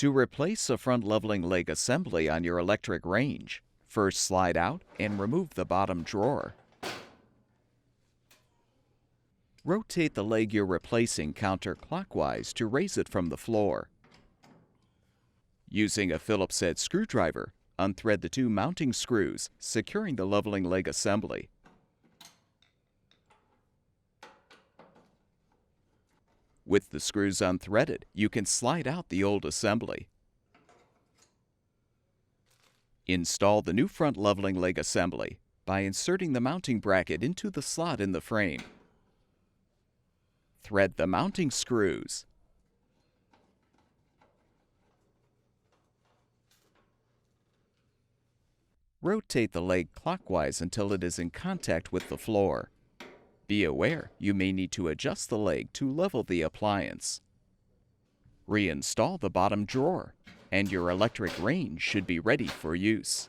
To replace a front leveling leg assembly on your electric range, first slide out and remove the bottom drawer. Rotate the leg you're replacing counterclockwise to raise it from the floor. Using a Phillips head screwdriver, unthread the two mounting screws, securing the leveling leg assembly. With the screws unthreaded, you can slide out the old assembly. Install the new front leveling leg assembly by inserting the mounting bracket into the slot in the frame. Thread the mounting screws. Rotate the leg clockwise until it is in contact with the floor. Be aware you may need to adjust the leg to level the appliance. Reinstall the bottom drawer, and your electric range should be ready for use.